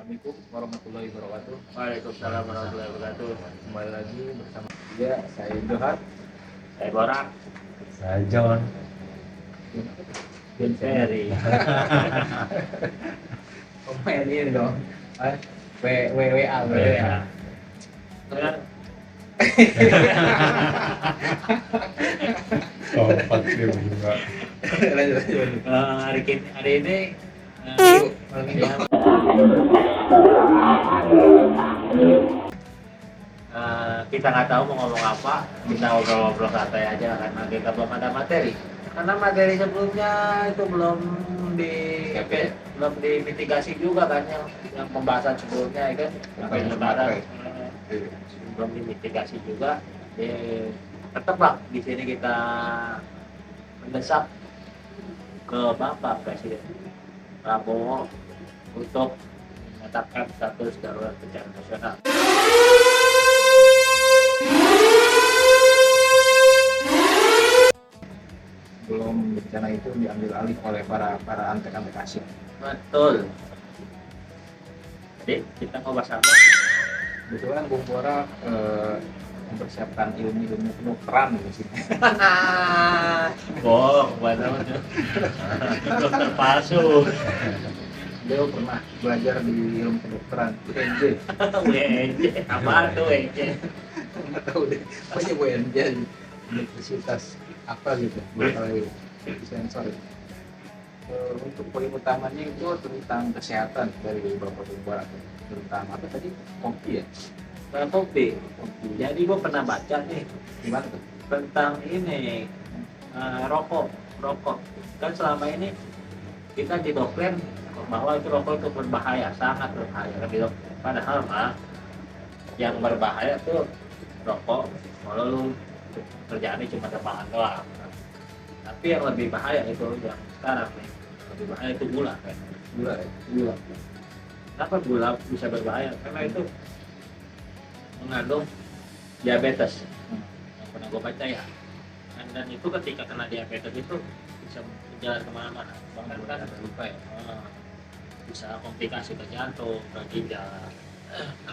Assalamualaikum warahmatullahi wabarakatuh. Waalaikumsalam warahmatullahi wabarakatuh. Kembali lagi bersama saya Johan. Saya Borak. Saya John. Bin Ferry. Pemain ini dong. WWA. Kan Kompak dia juga. Lanjut. hari ini ya, kita nggak tahu mau ngomong apa, kita ngobrol-ngobrol santai aja karena kita belum ada materi. Karena materi sebelumnya itu belum dimitigasi juga kan yang pembahasan sebelumnya ya kan, sampai lebaran belum dimitigasi juga. Tetap lah di sini kita mendesak ke Bapak Presiden Prabowo untuk menetapkan status darurat bencana nasional. Belum bencana itu diambil alih oleh para antek-antek asing. Betul. Jadi kita mau bahas apa? Kebetulan Bung Bora mempersiapkan ilmu kedokteran di sini. Bohong, padahal dokter palsu. Beliau pernah belajar di ilmu kedokteran UNJ. WNJ, apa tuh WNJ? Nggak tahu deh, pokoknya UNJ Universitas apa gitu, boleh disensor. Untuk poin utamanya itu tentang kesehatan dari Bapak Bung Bora, tentang apa tadi, kopi ya? Kopi. Jadi gua pernah baca nih Gimana tuh? tentang ini rokok. Kan selama ini kita didoktrin bahwa itu rokok itu berbahaya, sangat berbahaya kan gitu. Padahal mah yang berbahaya tuh rokok kalau lu kerjaannya cuma rebahan doang. Tapi yang lebih bahaya itu yang sekarang nih, lebih bahaya itu gula kan. Gula ya? Gula. Kenapa gula bisa berbahaya? Karena itu mengandung diabetes. Yang pernah gue baca ya. Dan itu ketika kena diabetes itu bisa menjalar kemana-mana. Bahkan kan lupa ya? bisa komplikasi ke jantung, ke ginjal,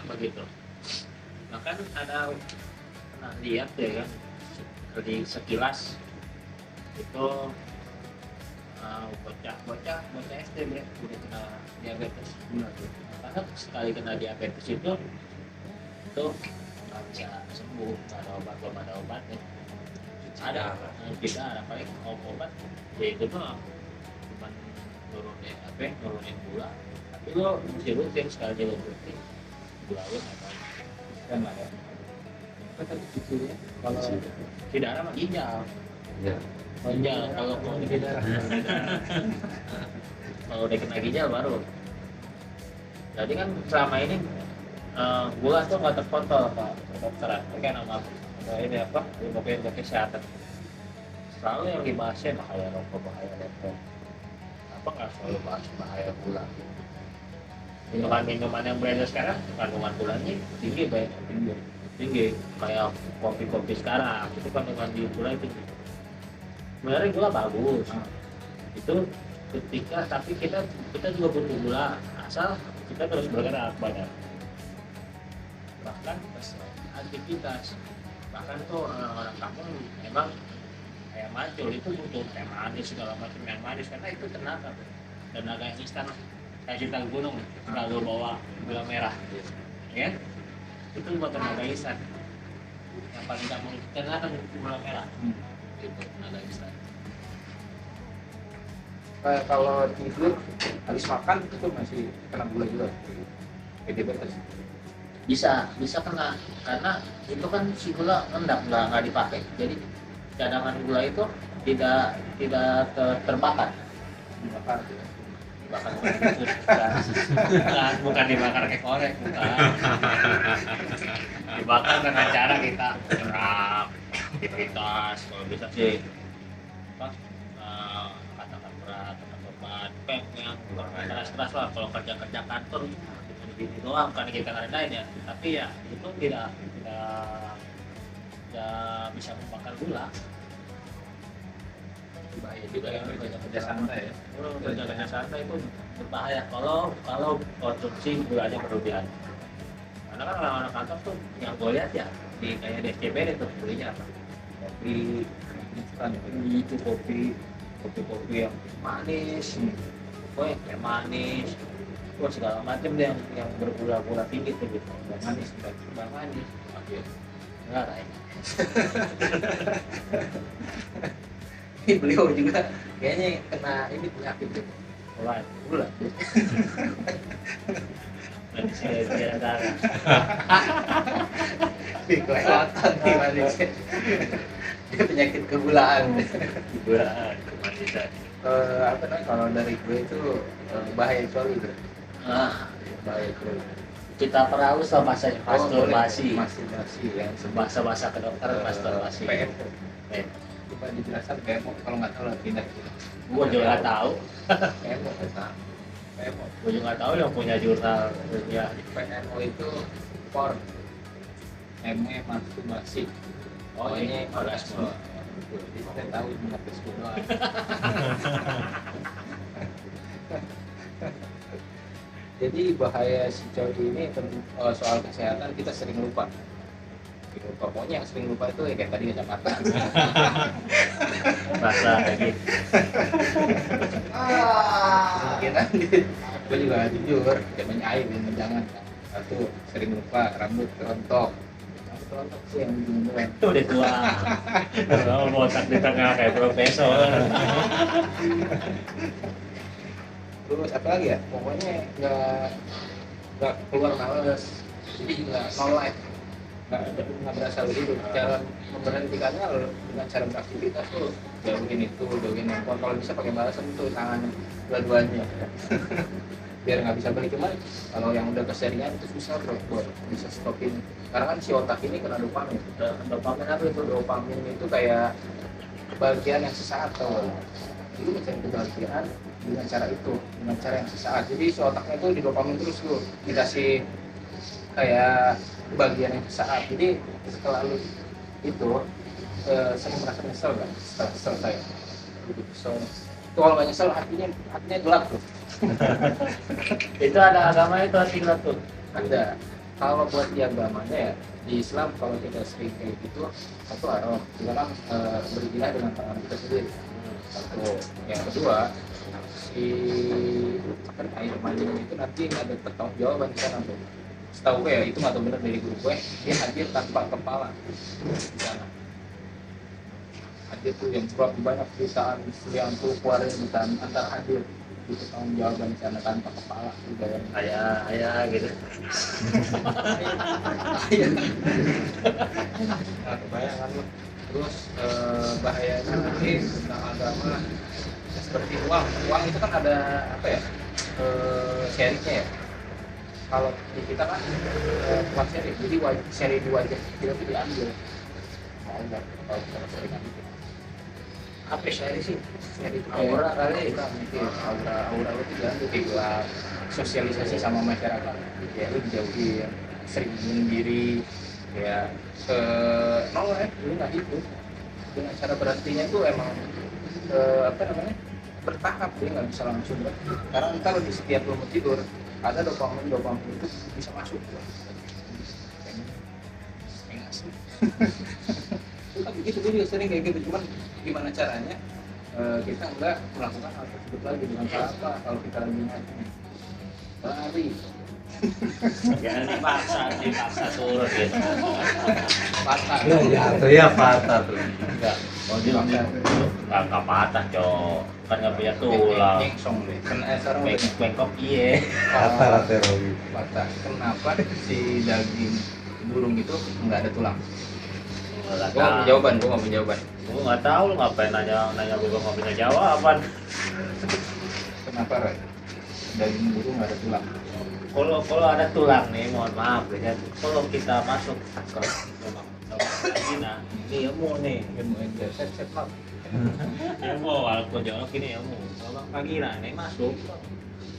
begitu. Bahkan ada pernah lihat ya kan, di sekilas itu bocah SD ya udah kena diabetes. Karena sekali kena diabetes itu nggak bisa sembuh, nggak ada obatnya. Ada paling obat ya itu tuh cuma nurunin gula, tapi lo mesti rutin sekali lo rutin gula lo Kan lah ya. Apa tadi cirinya? Kalau tidak ada mah ginjal. Ya. Ginjal kalau di darah. Kalau udah kena ginjal baru. Jadi kan selama ini gula tuh nggak terkontrol Pak dokteran. Kayak nama ini apa? Ilmu kesehatan. Selalu yang dibahasnya bahaya rokok. Apa nggak selalu bahas bahaya gula? Minuman yang beredar sekarang kandungan gulanya tinggi kayak kopi sekarang itu kandungan di gula itu tinggi. Sebenarnya gula bagus itu ketika, tapi kita juga butuh gula asal kita terus bergerak banyak, bahkan aktivitas, bahkan tuh orang kampung emang kayak macul itu butuh teh manis segala macam yang manis karena itu tenaga yang instan. Kayak kita gunung kita bawa gula merah ya itu buat tenaga instan yang paling gampang tenaga gula merah itu tenaga instan. kalau tidur habis makan itu masih kena gula juga. Diabetes. Bisa kena karena itu kan si gula nggak dipakai, jadi cadangan gula itu tidak terbakar. Dibakar. Bukan dibakar kayak korek, bukan. Dibakar dengan cara kita gerak, aktivitas, kalau bisa sih katakan berat, beban, yang keras lah. Kalau kerja kantor gitu doang karena kita ngerendahin ya, tapi ya itu tidak bisa membakar gula. bahaya juga ya banyak kerja santai ya. Kerja santai itu berbahaya kalau konsumsi gulanya berlebihan. Karena kan orang-orang kantor tuh yang gue lihat ya di kayak di SCBD tuh belinya apa? Kopi instan itu kopi yang manis, yang manis, terus segala macam deh yang bergula-gula tinggi tuh gitu. Yang manis, yang manis. Oke, enggak kayaknya. Ini beliau juga kayaknya kena ini penyakit tuh. Gula. Saya darah. Kelewatan nih manis. Dia penyakit kegulaan. Gulaan kemanisan. Apa namanya kalau dari gue itu bahaya sekali tuh. Bahaya sekali. Kita perahu sama masturbasi. Masturbasi yang Bahasa kedokteran masturbasi. PMO. Coba dijelaskan PMO kalau nggak tahu lah pindah. Gua juga nggak tahu. PMO kita. PMO. Gua juga nggak tahu yang punya jurnal ya. PMO itu porn. ME masturbasi. Oh ini orgasme. Jadi saya tahu cuma Facebook doang. Jadi bahaya si cowok ini soal kesehatan kita sering lupa. Pokoknya yang sering lupa itu ya kayak tadi kacamata. Rasa kayak gitu. Kemungkinan gue juga jujur, zamannya air dan jangan. Satu sering lupa rambut kerontok. Kerontok sih yang ujung-ujungnya. Itu udah tua. Kalau botak di tengah kayak profesor. Terus apa lagi ya? Pokoknya nggak keluar males. Jadi nggak no life. Nggak berasa begitu. Cara memberhentikannya dengan cara beraktivitas tuh jauhin itu, jauhin handphone. Kalau bisa pakai balasan tuh tangan dua-duanya. Biar nggak bisa balik, cuman kalau yang udah keseringan itu susah bro buat bisa stopin. Karena kan si otak ini kena dopamin. Dopamin apa itu? Dopamin itu kayak kebahagiaan yang sesaat tau. Itu mencari kebahagiaan dengan cara itu, dengan cara yang sesaat. Jadi si otaknya itu di dopamin terus lu dikasih kayak kebahagiaan yang sesaat. Jadi setelah lu itu sering merasa nyesel kan setelah selesai. Itu kalau nggak nyesel hatinya gelap tuh. Itu ada agama itu hati gelap tuh. Ada. Kalau buat di agamanya ya di Islam kalau kita sering kayak gitu satu haram. Kita kan berilah dengan tangan kita sendiri. Satu. Yang kedua si air mancing itu nanti ada pertanggung jawaban di sana tuh. Setahu gue ya itu nggak tahu benar dari guru gue dia hadir tanpa kepala di sana. Hadir tuh yang berapa banyak jutaan yang tuh keluarin jutaan antar hadir itu tanggung jawaban di sana tanpa kepala juga yang Ayah gitu. Nah, kebayangan lu. Terus bahayanya nanti tentang agama seperti uang itu kan ada apa ya sharingnya ya. Kalau di kita kan bukan sharing, jadi seri dua aja kita tuh diambil. Mau nggak kalau kita sharing gitu. Apa sharing sih? Sharing itu aura kali, mungkin aura itu diambil kayak sosialisasi sama masyarakat. Ya lu dijauhin, sering menyendiri, ya nol ya, lu nggak itu. Dengan cara berhentinya tuh emang apa namanya bertahap, dia nggak bisa langsung berhenti. Karena ntar di setiap lu mau tidur ada dopamin itu bisa masuk. Kayak asli. Itu kan begitu, dia juga sering kayak gitu. Cuman gimana caranya kita nggak melakukan hal tersebut lagi dengan cara apa? Kalau kita lagi ngaji, lari. Jangan dipaksa turun gitu. Patah. Jatuh ya patah tuh. Enggak. Oh dia nggak patah cok, kan nggak punya tulang. Nyengsong deh. Sekarang udah Bengkok iya. Patah laterowi. patah. Kenapa si daging burung itu nggak ada tulang? Nggak Gua nggak punya jawaban, gua nggak punya jawaban. Gue nggak tahu lu ngapain nanya gue nggak punya jawaban. Kenapa Ray? Daging burung nggak ada tulang? Kalau ada tulang nih, mohon maaf ya. Kalau kita masuk ke vagina, ini ilmu nih. Ilmu ente set lah. Ilmu walaupun jauh gini ilmu. Kalau vagina nih masuk,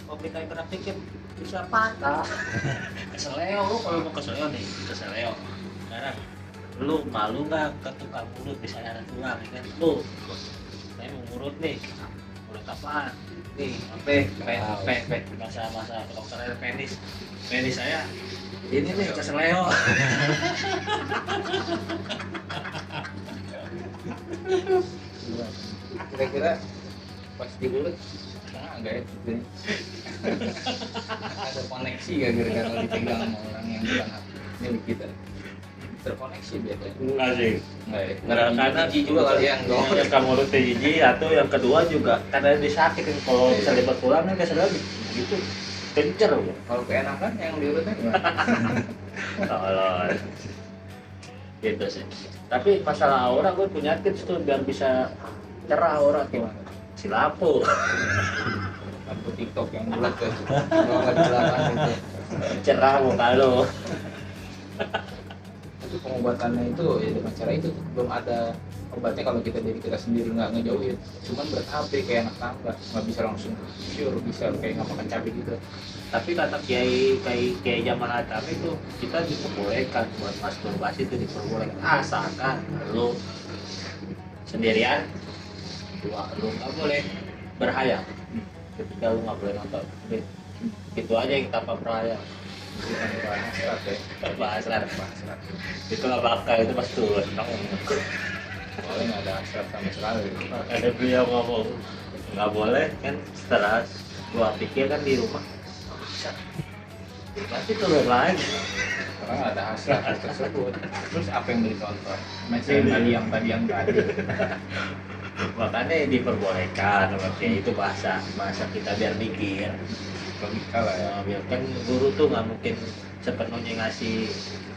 kalau kita kena pikir bisa patah. Keseleo lu kalau mau keseleo nih, keseleo. Sekarang lu malu nggak ke tukang mulut misalnya ada tulang, kan? Lu saya mau ngurut nih. Ngurut apaan? Nih, masa kedokteran penis saya ini nih keseleo. Kira-kira pas diurut enggak ya? Ada koneksi gak kira-kira kalau dipegang sama orang yang bukan milik kita? Terkoneksi biasanya. Enggak sih. Enggak ya? Karena Jijik juga kali ya, enggak. yang kamu urut jijik, atau yang kedua juga karena disakitin kalau bisa lipat tulang kan keseleo gitu. Kencer ya. Kalau keenakan yang diurutnya gimana? Tolong. Gitu sih. Tapi masalah aura gue punya tips tuh biar bisa cerah aura tuh. Gimana? Si lampu. Lampu TikTok yang bulat tuh. Kalau nggak di belakang itu. Cerah muka lo. Tapi pengobatannya itu ya dengan cara itu belum ada obatnya kalau kita dari kita sendiri nggak ngejauhin. Cuman berapi kayak anak tangga, nggak bisa langsung sure bisa kayak nggak makan cabai gitu. Tapi kata kiai zaman Adam itu kita diperbolehkan buat masturbasi itu diperbolehkan asalkan lu sendirian, dua lu nggak boleh berhayal. Ketika lu nggak boleh nonton, itu aja yang tanpa berhayal. Bukan bahas serat ya. Bahas lah, itu nggak bakal itu pas turun. Soalnya nggak ada hasrat sama sekali. Ada beliau ngomong nggak boleh kan setelah gua pikir kan di rumah pasti turun lagi. Karena nggak ada hasrat tersebut. Terus apa yang ditonton? Masih yang tadi. Makanya diperbolehkan oke itu bahasa kita biar mikir. Logika lah ya. Biar kan guru tuh nggak mungkin sepenuhnya ngasih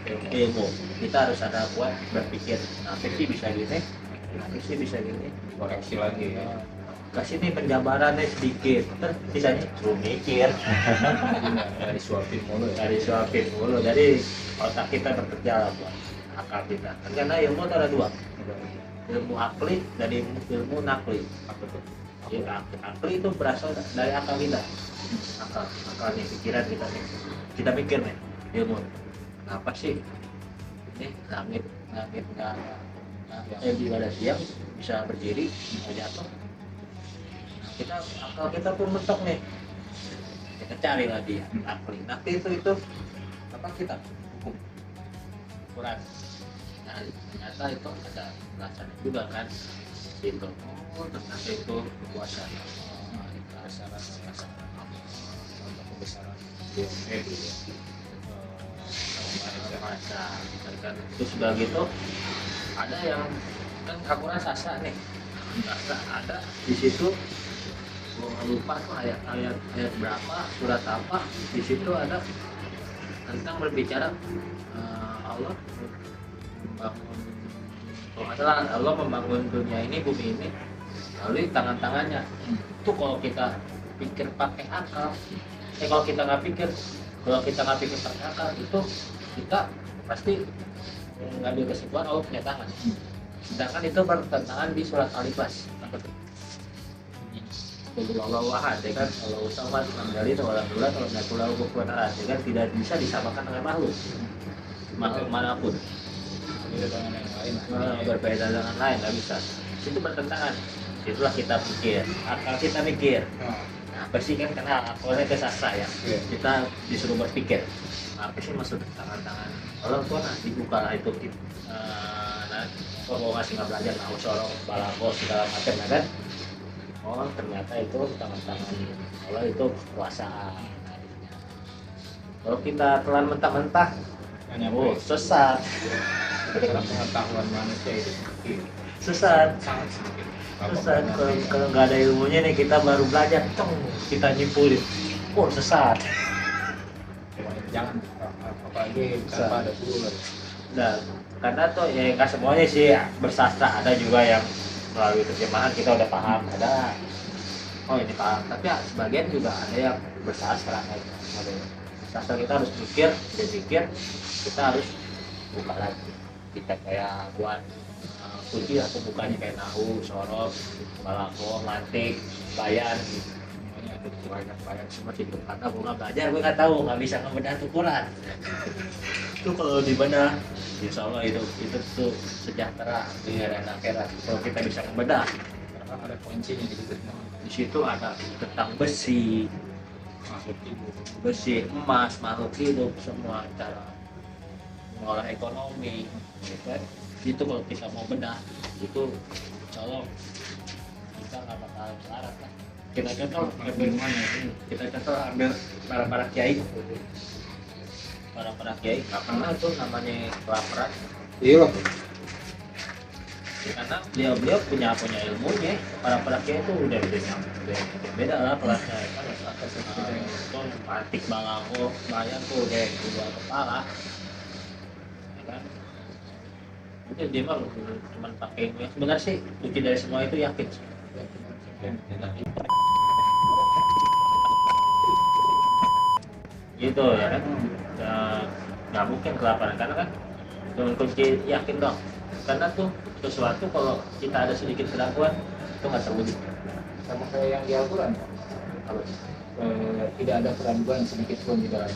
ilmu, kita harus ada buat berpikir apa sih bisa gini, Koreksi lagi ya. kasih nih penjabarannya sedikit, terus sisanya suruh mikir. Jadi nggak disuapin mulu ya. Dari suapin dulu, jadi otak kita bekerja lah buat akal kita. Karena ilmu itu ada dua, ilmu akli dan ilmu nakli. Apa tuh? Ya, akli itu berasal dari akal kita, akalnya pikiran kita mikir nih ilmu. Kenapa sih ini langit di pada siang bisa berdiri bisa jatuh? Nah, akal kita pun mentok nih. Kita cari lagi ya akli. Nakli itu apa kita hukum Quran. Nah, ternyata itu ada pelajaran juga kan. Itu ternyata itu kekuasaan kebesaran masa kan itu sudah gitu ada yang kan Al-Quran sasa nih sasa ada di situ gua nggak lupa tuh ayat berapa surat apa di situ ada tentang berbicara Allah membangun kalau nggak salah Allah membangun dunia ini bumi ini lalu tangan-tangannya itu kalau kita pikir pakai akal kalau kita nggak pikir pakai akal itu kita pasti ngambil kesimpulan Allah punya tangan. Sedangkan itu bertentangan di surat Al-Ikhlas. Apa tuh? Allahu ahad, ya kan? Allahu samad, lam yalid wa lam yulad wa lam yakul lahu kufuwan ahad. Ya kan tidak bisa disamakan dengan makhluk manapun. Beda dengan yang lain. Berbeda dengan lain nggak bisa. Itu bertentangan. Itulah kita pikir, akal kita mikir. Apa sih kan karena akalnya ke sastra ya. Kita disuruh berpikir. Apa sih maksud tangan-tangan orang tua dibuka lah itu kalau ngasih nggak belajar nah usaha balako segala macam ya kan ternyata itu tangan-tangan Allah itu kekuasaan kalau kita telan mentah-mentah sesat Karena pengetahuan manusia itu sesat sangat sedikit. kalau nggak ada ilmunya nih kita baru belajar kita nyimpulin sesat. Jangan apalagi tanpa ada guru lah. Nah, karena tuh ya nggak semuanya sih bersastra, ada juga yang melalui terjemahan kita udah paham, ada ini paham, tapi ya, sebagian juga ada yang bersastra kayak sastra kita harus pikir, kita harus buka lagi, kita kayak buat kunci atau bukanya kayak nahu, sorof, balako, mantik, bayan gitu. Banyak semua hidup karena gue nggak belajar gue nggak tahu nggak bisa ngebedah tuh Quran itu kalau dibedah insya Allah itu tuh sejahtera dunia dan akhirat kalau kita bisa ngebedah Orang ada kuncinya di situ semua. Di situ ada tentang besi, Masuk ibu. besi, emas, makhluk hidup, semua cara mengolah ekonomi, ya kan? Itu kalau kita mau bedah, itu insya Allah kita nggak bakal selarat lah. Kita contoh ambil mana? Kita contoh ambil para kiai, para kiai, nggak pernah tuh namanya kelaparan, Iya. karena beliau punya ilmunya. Para kiai itu udah beda lah kelasnya, kan? Itu matik balago, bayar tuh udah dua kepala. Kan mungkin dia mah cuma pakai ilmu. Sebenarnya sih kunci dari semua itu yakin. Gitu ya kan. Nggak mungkin kelaparan karena kan dengan kunci yakin dong. Karena tuh sesuatu kalau kita ada sedikit keraguan itu nggak terwujud. Sama kayak yang di Al-Quran. Kalau tidak ada keraguan sedikit pun di dalam.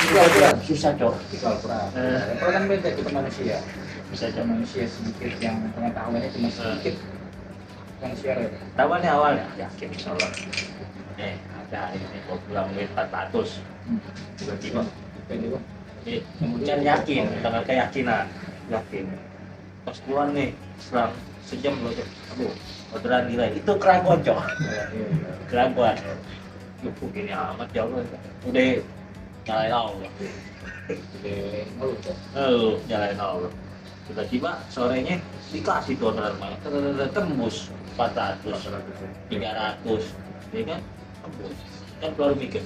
Itu Al-Quran susah cok. Itu Al-Quran. Al-Quran kan beda, kita manusia. Bisa Kita cok. manusia sedikit yang pengetahuannya cuma sedikit. Manusia ya. Tawannya awalnya yakin insya Allah. Ada ini kok pulang duit 400 tiba-tiba. Jadi Kemudian yakin dengan keyakinan, yakin. Pas keluar nih selang sejam loh, aduh orderan nilai itu keraguan cok, keraguan. Yuh gini amat jauh udah nyalain Allah, nyalain Allah. Tiba-tiba sorenya dikasih tuh orderan banyak, tembus 400, 300, ya kan? Tembus. Kan baru mikir,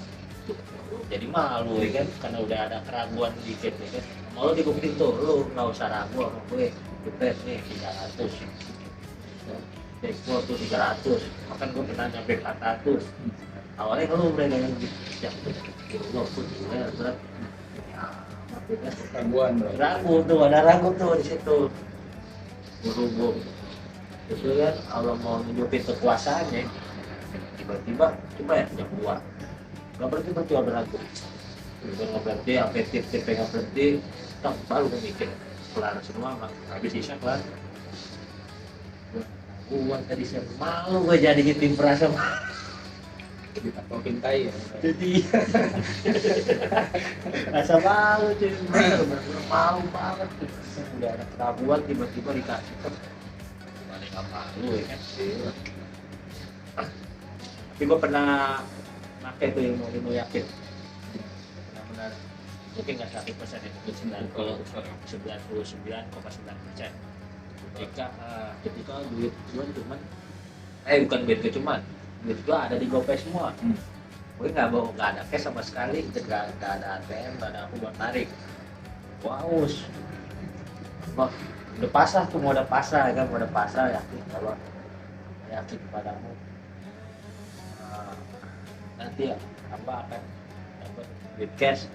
jadi malu ya kan, karena udah ada keraguan dikit ya kan. Malu dibuktiin tuh, lu nggak usah ragu sama gue, dipres nih 300, dekor tuh 300, makan gue pernah nyampe 400. Awalnya kalau udah yang ya, lo pun juga berat, keraguan. ragu tuh, ada ragu tuh di situ, berhubung itu kan Allah mau nunjukin kekuasaannya, tiba-tiba coba ya jam 2 nggak berhenti ada ragu, nggak berhenti, sampai tip nggak berhenti, tak baru gue mikir kelar semua, habis isya kelar. Gua tadi saya malu gue jadi tim perasa, Ditakokin tai ya. jadi rasa malu cuy, bener-bener malu banget tuh. Udah ada keraguan tiba-tiba dikasih kan, gimana nggak malu ya kan. Tapi gue pernah pakai tuh ilmu yakin, benar-benar mungkin nggak 100% ya, mungkin 99,9%. Ketika duit gue cuman bukan duit gue cuman, duit gue ada di GoPay semua. Gue nggak ada cash sama sekali, nggak ada ATM, nggak ada aku buat tarik. Waus, wah udah pasrah tuh, mau ada pasrah kan, mau ada pasrah, yakin kalau yakin padamu nanti ya apa akan dapat duit cash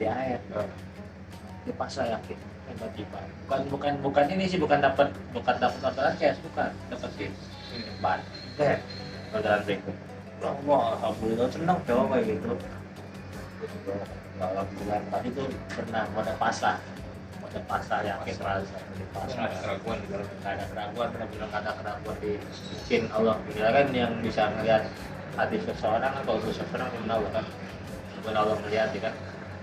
di air. Dia pasrah yakin, tiba-tiba bukan ini sih, bukan dapat orderan cash, bukan dapat duit ban orderan berikut. Wah alhamdulillah senang coba kayak gitu. Kalau bulan tadi tuh pernah ada pasrah yakin, pasrah Keraguan di dalam. nggak ada keraguan, benar-benar nggak ada keraguan di mungkin Allah. Bila kan yang bisa melihat hati seseorang, atau seseorang yang Allah kan, bukan Allah melihat ya kan.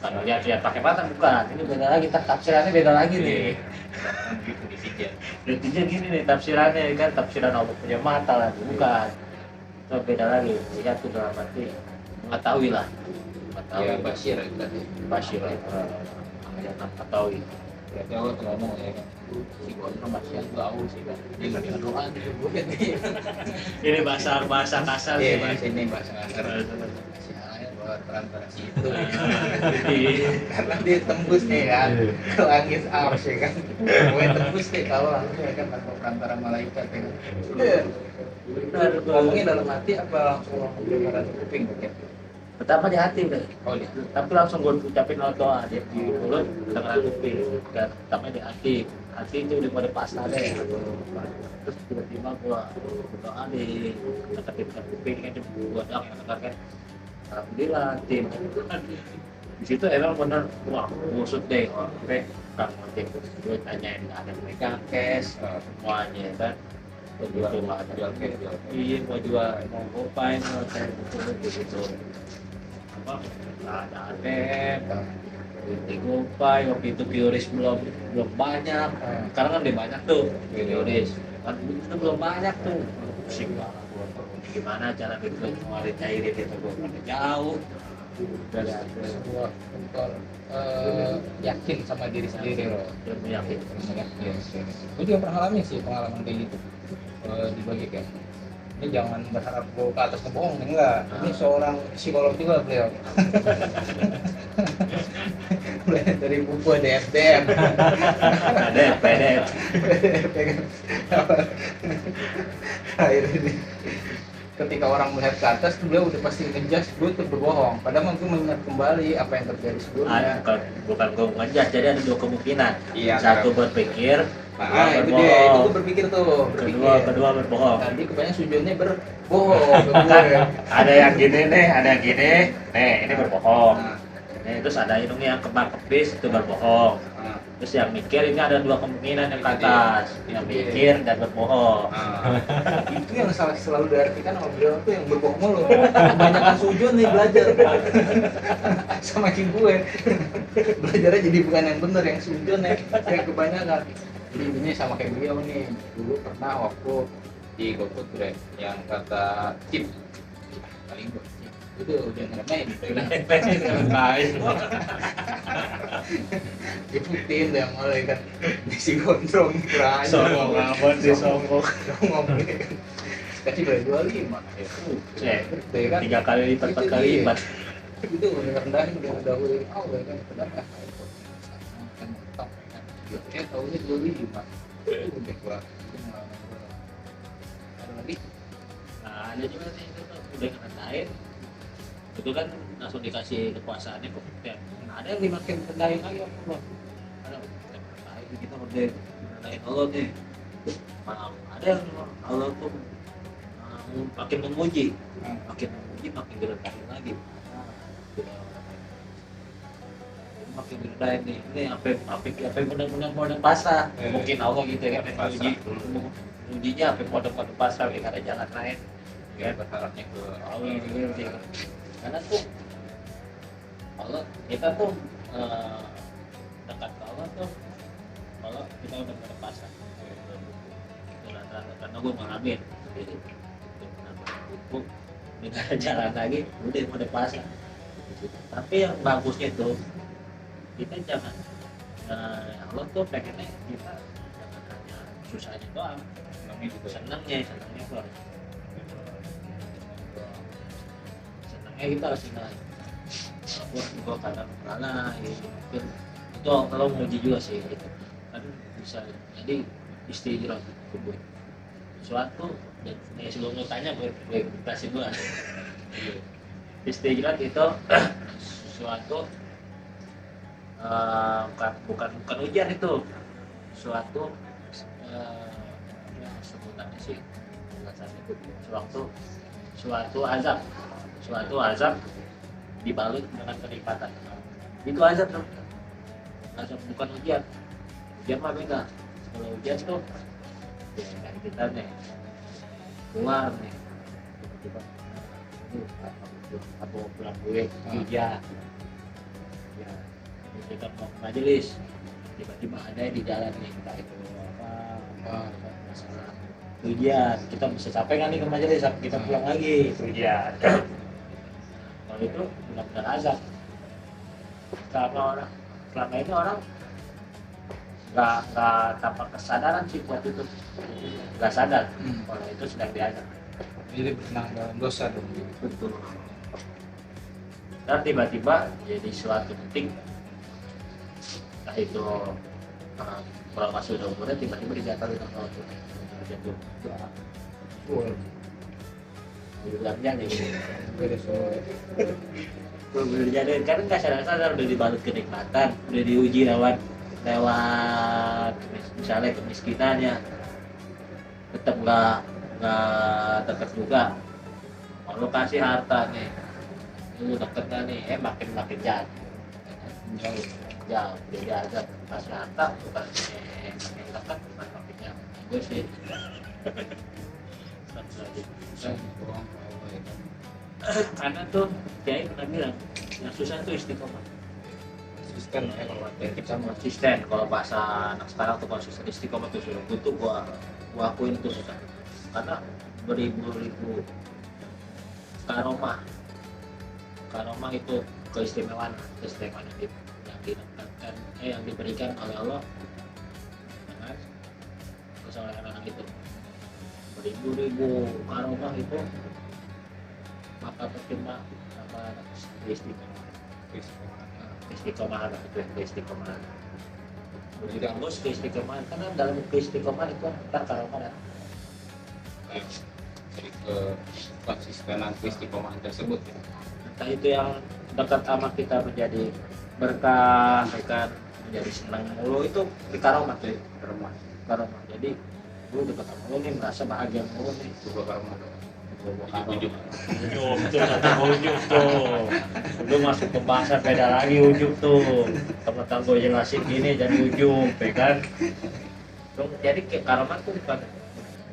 Kalau lihat pakai mata bukan, ini beda lagi, tafsirannya beda lagi nih. Intinya gini nih tafsirannya kan, tafsiran Allah punya mata lagi, bukan. Itu beda lagi, lihat tuh dalam arti mengetahui lah. Ya Bashir tadi. Bashir yang mengetahui. Berarti Allah tuh ngomong ya kan. Si Gondro masih bau sih kan. Dia nggak dengan doa disebutnya nih. Ini bahasa kasar Iya sih. bahasa ini bahasa kasar. Si air buat perantara situ. Karena dia tembus nih kan ke langit ars ya kan. Gue tembus nih kalau langsung ya kan tanpa perantara malaikat ya kan. Benar. Ngomongnya dalam hati apa langsung dengaran kuping gitu. Pertama di hati udah. Oh dia. Tapi langsung gue ucapin doa dia di mulut dengan kuping. Dan pertama di hati itu udah pada pasrah deh. Terus tiba-tiba gue berdoa di deketin kuping kan, gue doa yang dengarkan. Alhamdulillah tim. Di situ emang bener, wah musut deh. Oke, kang tim gue tanyain ada mereka cash semuanya kan. jual Gitu. jual kayak jual. Iya, mau jual, mau ngapain, mau cari gitu. Apa? Ada ATM, di GoPay, waktu itu QRIS belum banyak. Sekarang kan udah banyak tuh QRIS. Kan itu belum banyak tuh. Pusing banget gua. Gimana cara kita ngeluarin cairin itu gua pada jauh. Udah ada Sebuah kontrol yakin sama diri sendiri loh. belum yakin. Gue juga pernah alami sih pengalaman kayak gitu di Gojek ya. Ini jangan berharap gue ke atas kebohong, enggak. Ini seorang psikolog juga beliau. Mulai dari buku DFDM. Ada PDF. Akhir ini ketika orang melihat ke atas beliau udah pasti ngejudge gue tuh berbohong, padahal gue mengingat kembali apa yang terjadi sebelumnya. Bukan gue ngejudge, jadi ada dua kemungkinan. Iya, Satu berpikir, nah itu berbohong. dia, itu gue berpikir tuh Kedua berbohong. tadi kebanyakan sujudnya berbohong ke gue. Ada yang gini nih, ada yang gini. Nih, ini berbohong. Nah, Nih, terus ada ini yang kebak-kebis itu berbohong. nah, Terus yang mikir ini ada dua kemungkinan yang ke Itu dia. atas, yang Itu dia. mikir dan berbohong. nah. Itu yang selalu diartikan sama beliau tuh yang berbohong mulu. Kebanyakan sujud nih belajar sama kayak gue. Belajarnya jadi bukan yang bener, yang sujud nih kayak kebanyakan. Jadi ini sama kayak beliau nih. Dulu pernah waktu di GoFood Grab yang kata tip paling gue itu udah ngeremain diputin dah mulai kan isi gondrong kurang Sombong amat sih, sombong. ngomong kasih bayar 25 ya gede kan 3 kali lipat, 4 kali Itu lipat. itu udah rendahin udah dahuluin awal kan padahal kan mentok kan ya tahunya 25 itu udah gua ada lagi Nah, ada juga sih itu tuh udah ngerendahin. Itu kan langsung dikasih kekuasaannya kok. Ya, ada yang dimakin rendahin lagi Allah. Ada yang rendahin kita udah rendahin Allah nih. Ada yang Allah tuh makin memuji, makin direndahin lagi. Makin direndahin nih. Ini apa yang benar-benar pasrah. Mungkin Allah gitu ya kan memuji. Ujinya apa kode-kode pasar yang ada jalan lain ya berharapnya ke Allah ini karena tuh Allah kita tuh dekat ke Allah tuh kalau kita udah pada pasar karena gue ngalamin sendiri buku dengan jalan lagi udah pada pasar tapi yang bagusnya tuh kita jangan Allah tuh pengennya kita jangan hanya susahnya doang senangnya tuh senangnya kita harus senang gua kadang kalah ya, itu kalau muji juga sih gitu. Kan bisa jadi istirahat tubuh suatu dan sebelum lu tanya gue kasih dulu istirahat itu suatu bukan ujian itu suatu sebutannya sih suatu azab dibalut dengan kenikmatan itu azab tuh azab bukan ujian mah beda kalau ujian tuh ya kayak kita nih keluar nih tiba-tiba apa pulang gue ujian ya kita mau majelis tiba-tiba ada di jalan nih entah itu apa masalah ujian kita bisa sampai nggak nih ke majelis sampai kita pulang lagi ujian kalau itu benar-benar azab selama ini orang nggak tanpa kesadaran sih buat itu nggak sadar kalau itu sedang diazab jadi bersenang dalam dosa dong betul dan tiba-tiba jadi suatu titik entah itu kalau masih udah umurnya tiba-tiba dijatuhin sama Allah tuh jatuh bilangnya nih beda semua udah dijadiin kan nggak sadar udah dibalut kenikmatan udah diuji lewat misalnya kemiskinannya tetap nggak deket juga kalau kasih harta nih lu deket nggak nih makin jauh jadi azab kasih harta bukan makin dekat bukan makin jauh gue sih Bohong, Allah ya kan. Karena tuh Kiai pernah bilang yang susah tuh istiqomah. Konsisten ya kalau ada Kita konsisten. Kalau bahasa anak sekarang tuh konsisten, istiqomah tuh sudah butuh gua akuin itu susah. Karena beribu-ribu karomah itu keistimewaan yang diberikan oleh Allah dengan kesolehan anak itu. Beribu-ribu karomah itu maka tercipta apa keistiqomahan itu keistiqomahan. Jadi bagus keistiqomahan karena dalam keistiqomahan itu ntar karomah datang. dari ke konsistenan istiqomah tersebut ya. Entah itu yang dekat sama kita menjadi berkah, menjadi senang mulu itu di karomah tuh, karomah. Jadi lu dekat sama lu nih merasa bahagia mulu nih. Coba karomah Ujung tuh kata ujung tuh. Lu masuk ke bahasa beda lagi ujung tuh. Teman-teman gue jelasin gini jadi ujung, ya kan? Jadi kayak karomah tuh bukan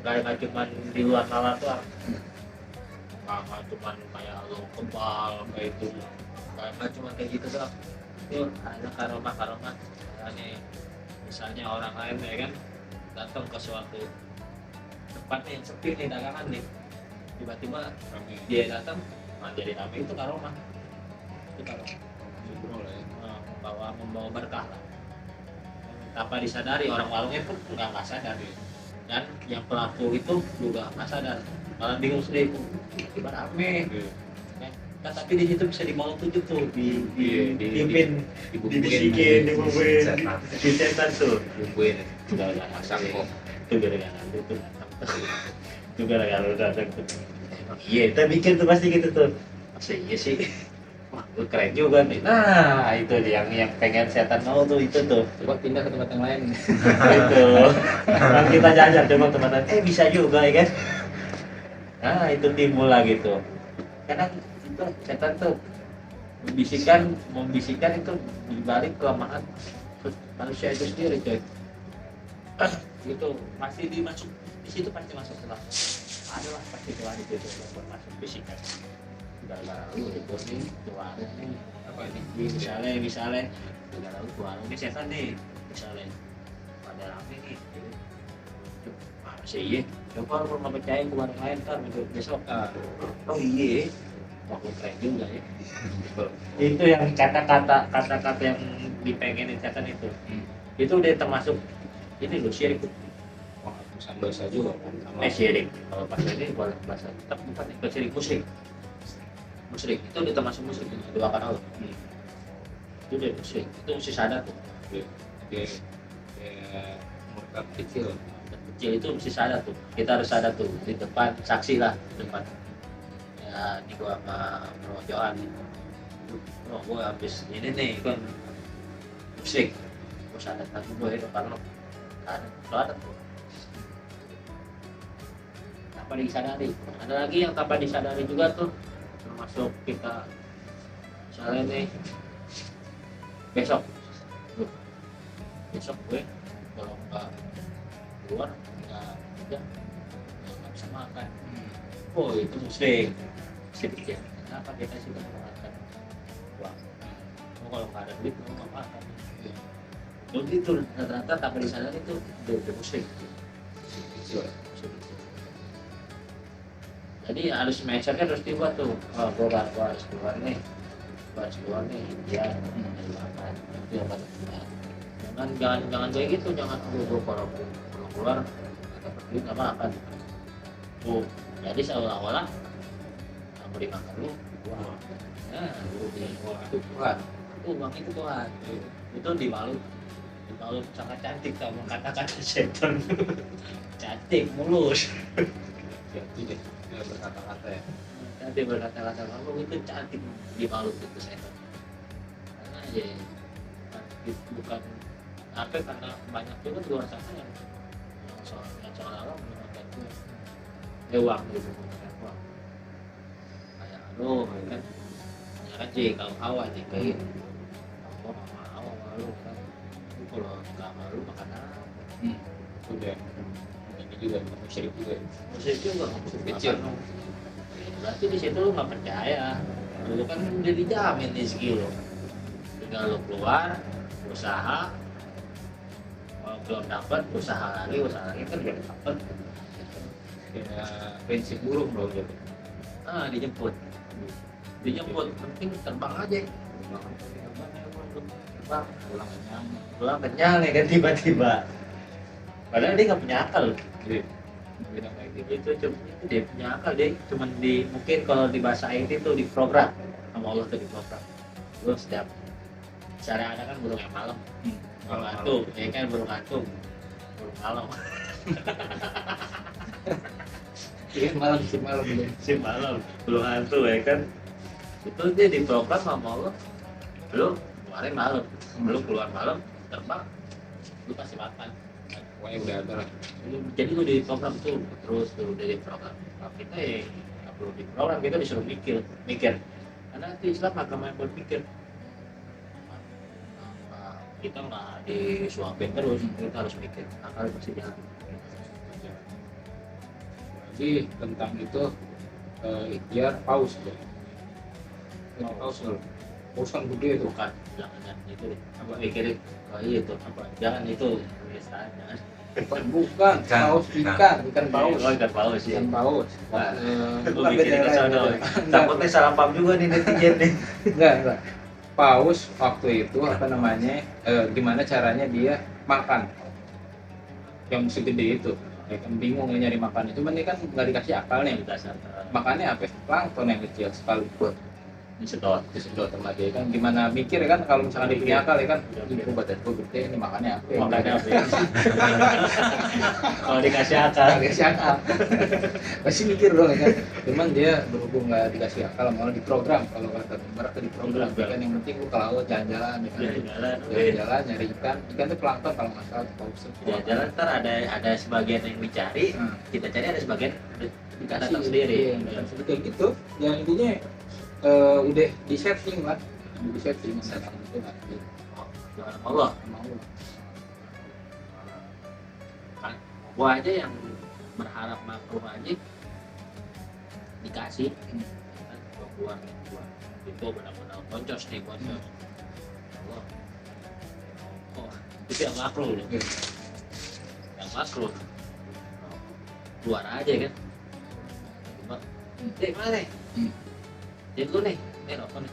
nggak cuma di luar nalar tuh, nggak cuma kayak lo kebal kayak itu, nggak cuma kayak gitu doang. Itu ada karomah nih, misalnya orang lain ya kan datang ke suatu tempat yang sepi nih dagangan nih, tiba-tiba dia datang jadi ramai, itu karomah. Itu karomah, membawa berkah lah. Tanpa disadari orang warungnya pun nggak sadar. Dan yang pelaku itu juga nggak sadar, malah bingung sendiri, tiba rame. Nah, tapi di situ bisa dibawa tujuh tuh, dipimpin, dibisikin, dibubuin, disetan tuh, dibubuin, udah masak kok, itu gara-gara itu, itu gara-gara lu datang tuh. Iya, kita bikin tuh pasti gitu tuh. Masa iya sih? Wah, gue keren juga nih. Nah, itu dia yang pengen setan mau tuh itu tuh. Coba pindah ke tempat yang lain. Itu. Kan kita jajan coba teman-teman. Bisa juga ya kan? Nah, itu timbul lagi tuh. Karena itu setan tuh membisikkan itu dibalik kelemahan manusia itu sendiri, coy. Itu masih dimasuk di situ, pasti masuk celah. Adalah pasti celah itu masuk bisikan. Gara-gara lu itu nih, warung nih, apa ini? Misalnya, gara-gara lu warung ini setan nih, misalnya pada rame nih, gitu. Masih iya, coba lu nggak percaya ke warung lain kan besok. Oh iya, wah lu keren juga ya. Itu yang kata-kata yang dipengenin setan itu, itu udah termasuk ini lo syirik. Penghapusan dosa juga kan. Syirik. Kalau pas ini boleh bahasa tetap bukan itu syirik, musyrik itu udah termasuk musyrik, doakan Allah. Itu dia musyrik, itu mesti sadar tuh. Dia murtad kecil Itu mesti sadar tuh. Kita harus sadar tuh di depan saksi lah, depan. Ya ini gua sama Bro Johan. Oh gua habis ini nih kan musyrik. Gua sadar tapi gua itu karena sadar tuh. Tanpa disadari. Ada lagi yang tanpa disadari juga tuh. Termasuk kita misalnya nih besok gue kalau nggak keluar nggak bisa makan. Oh itu musyrik ya. Kenapa kita sih nggak makan uang? Kalau nggak ada duit nggak makan. Jadi itu rata-rata tanpa disadari itu udah musyrik. Jadi harus mindsetnya harus dibuat tuh. Oh, gue harus keluar nih, dia makan. Itu yang paling jangan kayak gitu, jangan gue kalau keluar atau pergi nggak makan. Tuh, jadi seolah-olah kamu dimakan lu, wah, lu itu Tuhan, itu uang itu Tuhan. Itu dibalut sangat cantik sama kata-kata setan. Cantik, mulus. jadi dia berkata-kata ya. Nanti berkata-kata kamu itu cantik dibalut itu setan. Karena ya bukan apa, karena banyak juga di luar sana yang soal alam menggunakan uang gitu, menggunakan uang. Kayak aduh kan, ya kan sih kalau hawa sih kayak gitu. Kamu mau malu kan, kalau nggak malu makan apa? Udah Ini juga, musyrik juga. Musik juga nggak musik Kecil. berarti di situ lu nggak percaya, lu kan udah dijamin rezeki lu, tinggal lu keluar usaha. Kalau belum dapat usaha lagi kan belum dapat. Ya, prinsip burung bro gitu. Dijemput penting terbang aja. Terbang pulang kenyang nih kan tiba-tiba, padahal dia nggak punya akal. Jadi bilang kayak gitu. Itu dia punya akal, dia cuman mungkin kalau di bahasa IT itu diprogram sama Allah tuh, diprogram lu setiap cara ada kan burung yang malam, burung hantu ya kan, burung hantu burung malam. Iya malam sih malam dulu. Si malam burung hantu ya kan, itu dia diprogram sama Allah, lu keluarin malam, lu keluar malam terbang, lu pasti makan. Pokoknya udah ada lah. Jadi lu diprogram tuh terus tuh udah diprogram. Nah, kita ya nggak perlu diprogram, kita disuruh mikir karena itu Islam agama yang berpikir. Nah, kita nggak disuapin terus, kita harus mikir akal pasti jalan. Jadi tentang itu ikhtiar paus bro. Paus bro. Paus kan gede itu. Bukan, jangan itu deh. Apa mikirin? Oh iya itu apa? Jangan itu biasanya. Bukan, paus ikan paus. Oh, ikan paus ya. Ikan paus. Wah, lu Bukan mikirin ke beda sana. lain. Takutnya salah paham juga nih netizen nih. Enggak. Paus waktu itu apa namanya? Gimana caranya dia makan? Yang segede itu. Ya kan bingung nyari makan itu, cuman dia kan nggak dikasih akal nih. Makannya apa? Plankton yang kecil sekali buat disedot sama dia kan, gimana mikir ya kan, kalau misalnya dia punya akal ya kan, ini badan gue gede, ini makannya apa? Makannya apa ya? Kalau dikasih akal. Nggak dikasih akal. Pasti mikir dong ya kan. Cuman dia berhubung nggak dikasih akal, malah diprogram, kalau kata mereka diprogram. Ya kan yang penting lu ke laut jalan-jalan ya kan. Jalan-jalan nyari ikan itu plankton kalau nggak salah paus. Jalan ntar ada sebagian yang dicari, kita cari ada sebagian datang sendiri. Iya, kayak gitu. Yang intinya udah di setting lah, di setting datang itu nanti Allah. mau. Kan gua aja yang berharap makruh aja dikasih, kan gua itu benar-benar boncos Allah. Oh, itu yang makruh loh. Yang makruh keluar aja kan. Cuma mana? Jadi lu nih rokok nih,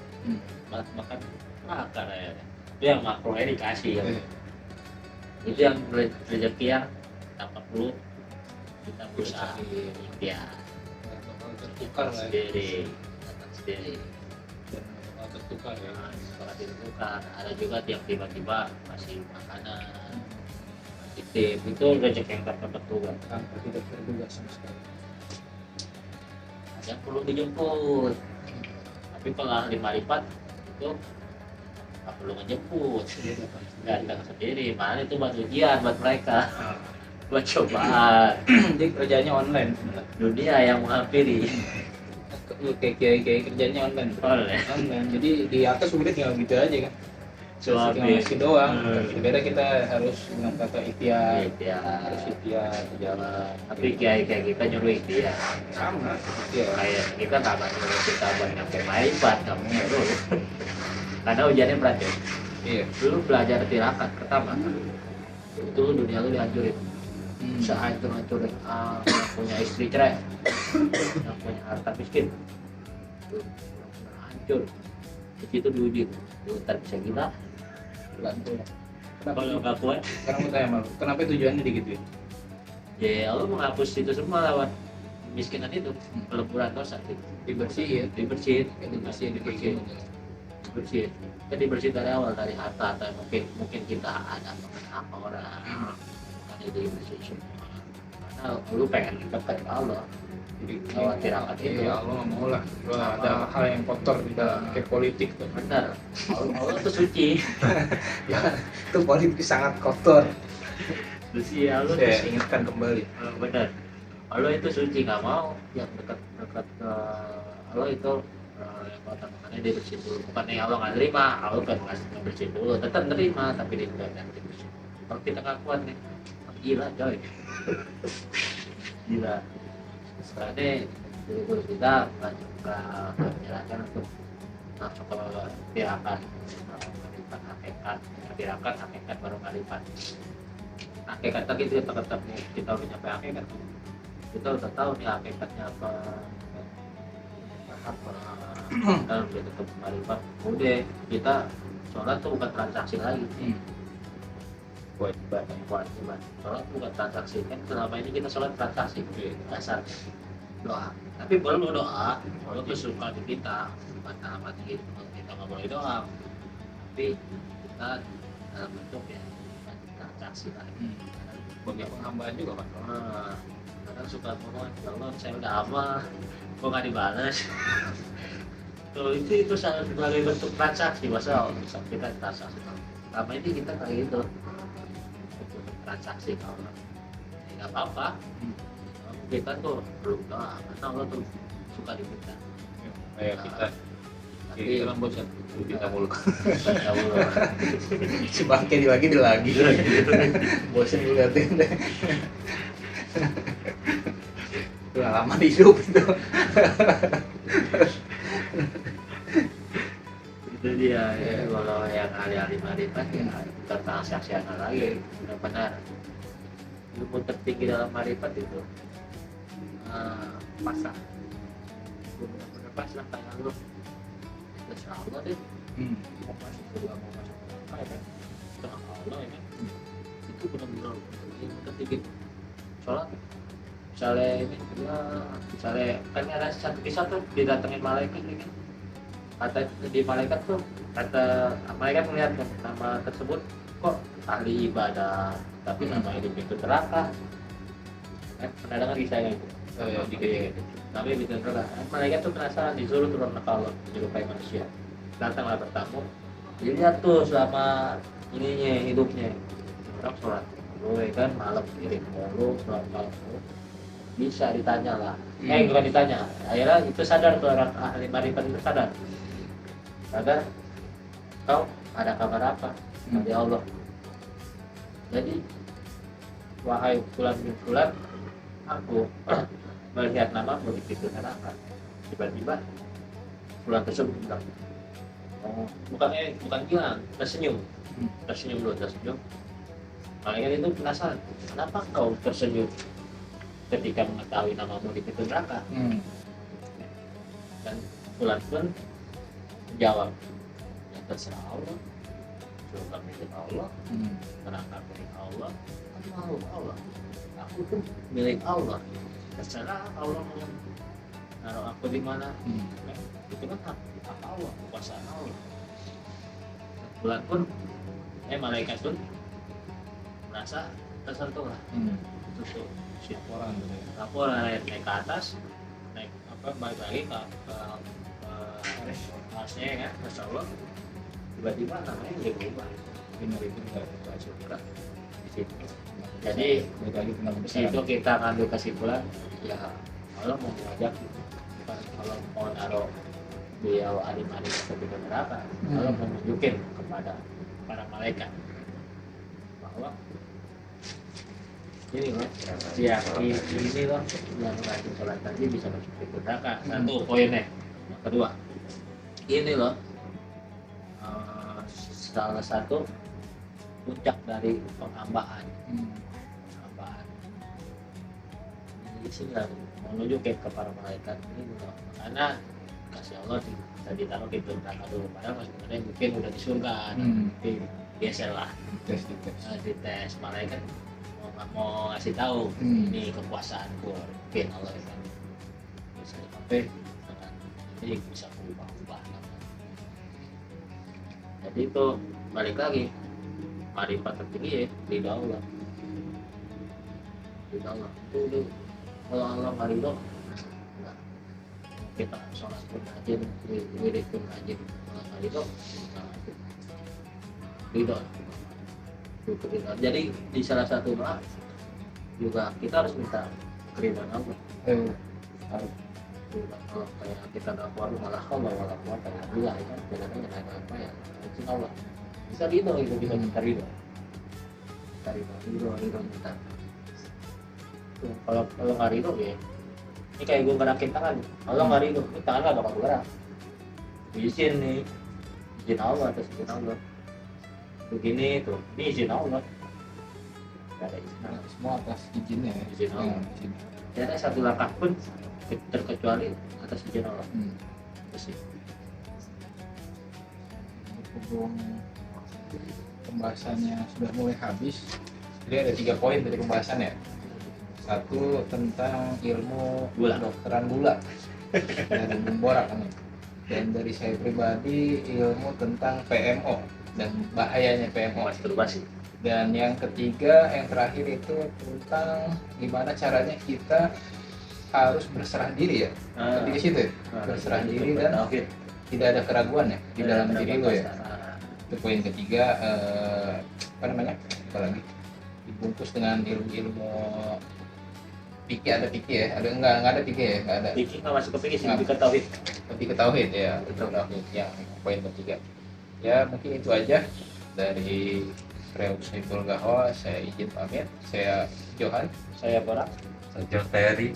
makan ya. Itu yang makronya dikasih ya. Itu yang rezeki yang tanpa perlu kita berusaha ya. Tertukar lah ya. Datang sendiri. Dan bakal tertukar ya. Setelah ditukar, ada juga yang tiba-tiba masih makanan, titip, itu rezeki yang tak terduga. Tanpa tidak terduga sama sekali. Ada yang perlu dijemput. Tapi kalau ahli marifat itu nggak perlu ngejemput, datang sendiri. Mana itu buat ujian buat mereka, buat cobaan. Jadi kerjanya online. Dunia yang menghampiri. Kayak kerjanya online. Online. Jadi di atas udah tinggal gitu aja kan. Suami. Ngasih doang. Beda kita harus dengan kata ikhtiar. Harus Iya. ikhtiar jalan. Tapi kiai kayak kita nyuruh itu ya. Sama. Ikhtiar. Kayak kita nggak akan nyuruh kita buat nyampe marifat, kamu nyuruh. Karena ujiannya berat ya. Iya. Dulu belajar tirakat pertama, itu dunia lu dihancurin. Sehancur-hancurin, yang punya istri cerai, yang punya harta miskin, itu benar-benar hancur. Di situ diuji, lu ntar bisa gila. Gantung. Kalau nggak kuat, Sekarang mau tanya malu, kenapa tujuannya digituin? ya lu menghapus itu semua lewat miskinan itu, peleburan dosa itu. Dibersihin. Dibersihin, Dibersihin. dibersihin. Jadi dibersihin dari awal, dari harta atau mungkin kita ada apa orang, kan itu dibersihin semua. Karena lu pengen dekat ke Allah. Lewat tirakat itu. Ya Allah nggak mau lah. Ada hal yang kotor di dalam kayak politik tuh. Benar, Allah tuh suci. Ya, itu politik sangat kotor. Suci Allah tuh Saya suci. ingatkan kembali. Benar, Allah itu suci, nggak mau yang dekat ke Allah itu yang kotor, makanya dia bersih dulu. Bukan yang Allah nggak terima, Allah kan nggak bersih dulu, tetap nerima tapi dia nggak bersih. Kalau kita nggak kuat nih, gila coy. gila. Sekarang itu kita lanjut ke menjalankan untuk masuk ke pirakan ngalipat hakikat, pirakan hakikat baru ngalipat hakikat lagi itu tetap kita udah nyampe hakikat, kita udah tahu nih hakikatnya apa dan udah tetap ngalipat, udah kita sholat tuh bukan transaksi lagi. Kewajiban sholat bukan transaksi, kan selama ini kita sholat transaksi dasar doa, tapi perlu doa kalau kesukaan kita bukan dalam hati kita nggak boleh doa, tapi kita dalam bentuk ya transaksi lagi. Punya penghambaan juga Pak. Kadang suka ngomong, ya Allah saya udah amal kok nggak dibalas. Tuh itu sebagai bentuk transaksi, masa kita transaksi. Selama ini kita kayak gitu transaksi kalau nggak apa-apa. Kita tuh belum doa, karena Allah tuh suka diminta. Kayak kita Tapi kan bosan kita mulu. kita mulu. Sebangke lagi bosan liatin deh. Pengalaman hidup itu. Itu dia ya, kalau yang ahli-ahli marifat ya bukan transaksian lagi, benar-benar ilmu tertinggi dalam marifat itu pasrah. Benar-benar pasrah kayak lu insya Allah deh mau masuk surga mau masuk neraka ya kan dengan Allah ya kan. Itu benar-benar ilmu tertinggi. Sholat misalnya ini ya, misalnya kan ada satu kisah tuh didatengin malaikat ya kan, kata di malaikat tuh kata malaikat melihat kan nama tersebut kok ahli ibadah tapi nama hidup itu neraka. Pernah dengar kisahnya itu? Gitu. Tapi di neraka malaikat tuh penasaran, disuruh turun ke Allah menyerupai manusia. Datanglah bertamu, dilihat tuh selama ininya hidupnya orang sholat dulu ya kan, malam kirim mulu sholat malam mulu, bisa ditanya lah. Bukan ditanya, akhirnya itu sadar tuh orang ahli marifat itu sadar kau ada kabar apa dari Allah. Jadi wahai fulan bin fulan, aku melihat namamu di pintu neraka. Tiba-tiba fulan tersebut bilang, bukan bilang, tersenyum dulu, tersenyum. Malaikat itu penasaran, kenapa kau tersenyum ketika mengetahui namamu di pintu neraka? Dan fulan pun menjawab, ya terserah Allah, surga milik Allah, neraka milik Allah, aku makhluk Allah, aku tuh milik Allah, terserah Allah mau naruh aku di mana. Itu kan hak Allah, kekuasaan Allah. Bulan pun malaikat pun merasa tersentuh lah. Itu laporan naik ke atas, naik balik lagi ke atasnya ya kan, Masya Allah. Tiba-tiba namanya dia berubah. Benar itu nggak surga di situ. Jadi di situ kita ambil kesimpulan, ya Allah mau mengajak, bukan kalau mau naruh beliau alim-alim ke neraka, Allah mau menunjukin kepada para malaikat bahwa ini loh, ya ini loh yang rajin sholat tadi bisa masuk ke neraka. Satu poinnya. Yang kedua, ini loh salah satu puncak dari penghambaan. Di sini lah menunjukin ke para malaikat ini loh, karena kasih Allah bisa ditaruh di neraka dulu, padahal sebenarnya mungkin udah di surga, tapi biasalah dites malaikat mau ngasih tahu ini kekuasaanku, mungkin Allah kan bisa sampai dengan ini bisa berubah-ubah. Jadi itu balik lagi marifat tertinggi ya ridho Allah. Ridho Allah itu kalau Allah nggak ridho, kita sholat pun rajin, wirid pun rajin, kalau nggak ridho ridho. Jadi di salah satu doa juga kita harus minta keridhaan Allah. Harus kalau kayak kita nggak kuat malah Allah malah kuat kayak bila ya kan, bedanya dengan apa ya, itu Allah bisa ridho, itu bisa minta ridho, minta Tuh, kalau nggak ridho ya ini kayak gue gerakin tangan kalau nggak ridho ini tangan nggak bakal gerak izin nih izin Allah atas izin Allah begini tuh ini izin Allah nggak ada izin Allah Semua atas izinnya ya. Izin Allah. Izin. tidak ada satu langkah pun terkecuali atas izin Allah itu sih. Berhubung pembahasannya sudah mulai habis, jadi ada 3 poin dari pembahasannya. Satu tentang ilmu Gula. dokteran gula dari Bung Borak kan. Dan dari saya pribadi ilmu tentang PMO dan bahayanya PMO. Masturbasi Dan yang ketiga, yang terakhir itu tentang gimana caranya kita harus berserah diri ya. Lebih ke situ ya. Berserah diri dan tauhid tidak ada keraguan ya di dalam diri lo ya. Nah, Itu poin ketiga. Apa namanya? Apa lagi? Dibungkus dengan ilmu fikih, ada fikih ya, ada enggak ada fikih ya, enggak ada. Fikih nggak masuk ke fikih sih, Nggak. lebih ke tauhid. Lebih ke tauhid ya, betul tauhid yang poin ketiga. Ya mungkin itu aja dari Reuk Saiful Gahwa. Saya izin pamit. Saya Johan. Saya Borak. Sejak Ferry.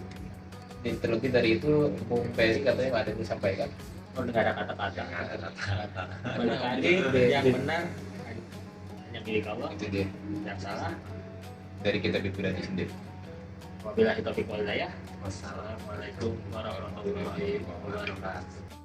Dan terlebih dari itu Bung Ferry katanya ada yang disampaikan. Oh, nggak ada kata-kata. Jadi, Yang benar hanya milik Allah, Itu dia yang salah dari kita pribadi sendiri. wabillahi taufiq wal hidayah. Wassalamualaikum warahmatullahi wabarakatuh.